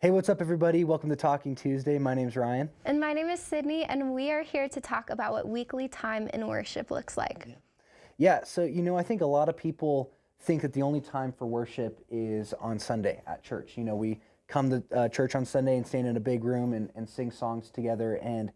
Hey, what's up, everybody? Welcome to Talking Tuesday. My name's Ryan. And my name is Sydney, and we are here to talk about what weekly time in worship looks like. Yeah, so, I think a lot of people think that the only time for worship is on Sunday at church. We come to church on Sunday and stand in a big room and sing songs together, and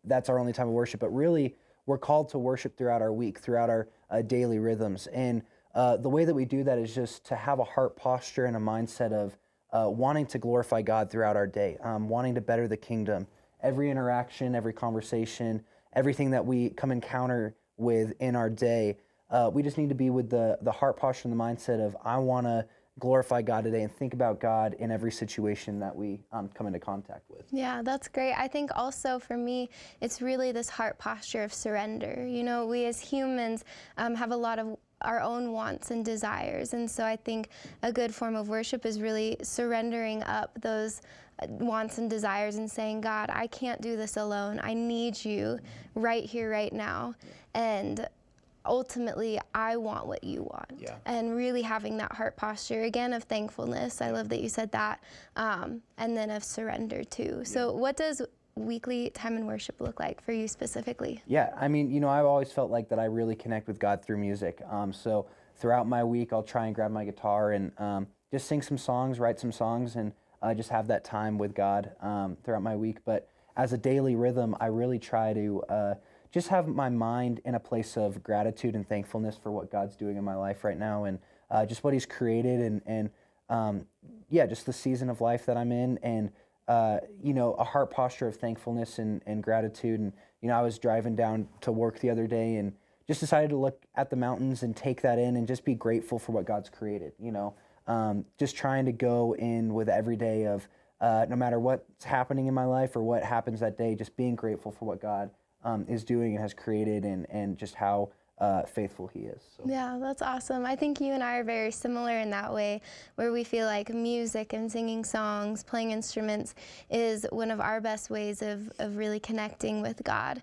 that's our only time of worship. But really, we're called to worship throughout our week, throughout our daily rhythms. And the way that we do that is just to have a heart posture and a mindset of wanting to glorify God throughout our day, wanting to better the kingdom. Every interaction, every conversation, everything that we come encounter with in our day, we just need to be with the heart posture and the mindset of, I want to glorify God today and think about God in every situation that we come into contact with. Yeah, that's great. I think also for me, it's really this heart posture of surrender. We as humans have a lot of our own wants and desires. And so I think a good form of worship is really surrendering up those wants and desires and saying, God, I can't do this alone. I need you right here, right now. And ultimately, I want what you want. Yeah. And really having that heart posture, again, of thankfulness. I love that you said that. And then of surrender, too. So what does weekly time in worship look like for you specifically? Yeah, I've always felt like that I really connect with God through music. So throughout my week, I'll try and grab my guitar and just sing some songs, write some songs, and just have that time with God throughout my week. But as a daily rhythm, I really try to just have my mind in a place of gratitude and thankfulness for what God's doing in my life right now, and just what He's created, and just the season of life that I'm in, and a heart posture of thankfulness and gratitude. And, I was driving down to work the other day and just decided to look at the mountains and take that in and just be grateful for what God's created, just trying to go in with every day of no matter what's happening in my life or what happens that day, just being grateful for what God is doing and has created, and just how faithful He is. So. Yeah, that's awesome. I think you and I are very similar in that way, where we feel like music and singing songs, playing instruments is one of our best ways of really connecting with God.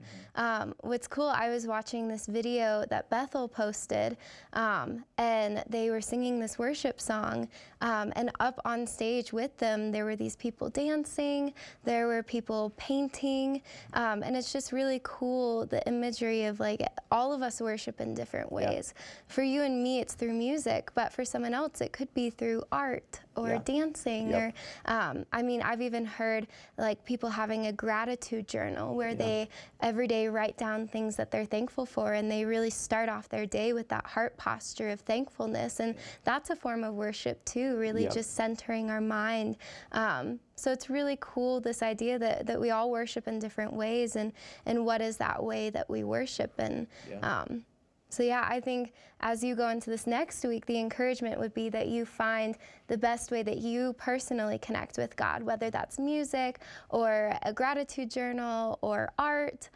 What's cool, I was watching this video that Bethel posted, and they were singing this worship song, and up on stage with them, there were these people dancing, there were people painting, and it's just really cool, the imagery of like all of us worship in different ways. Yeah. For you and me, it's through music, but for someone else, it could be through art or dancing. Yep. Or, I've even heard like people having a gratitude journal where they every day write down things that they're thankful for, and they really start off their day with that heart posture of thankfulness. And that's a form of worship too, really just centering our mind. So it's really cool, this idea that we all worship in different ways, and what is that way that we worship. And I think as you go into this next week, the encouragement would be that you find the best way that you personally connect with God, whether that's music or a gratitude journal or art,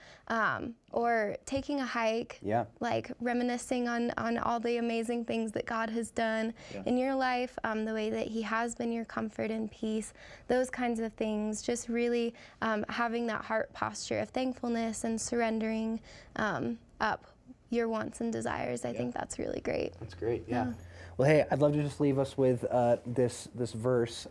or taking a hike, like reminiscing on all the amazing things that God has done in your life, the way that He has been your comfort and peace, those kinds of things, just really having that heart posture of thankfulness and surrendering up your wants and desires. I think that's really great. That's great, yeah. Well, hey, I'd love to just leave us with this verse.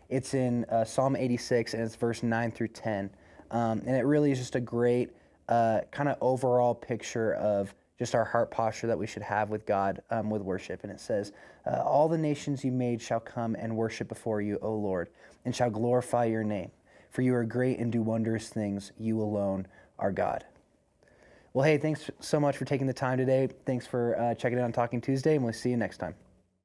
It's in Psalm 86, and it's verse 9 through 10. And it really is just a great kind of overall picture of just our heart posture that we should have with God with worship. And it says, all the nations you made shall come and worship before you, O Lord, and shall glorify your name. For you are great and do wondrous things. You alone are God. Well, hey, thanks so much for taking the time today. Thanks for checking in on Talking Tuesday, and we'll see you next time.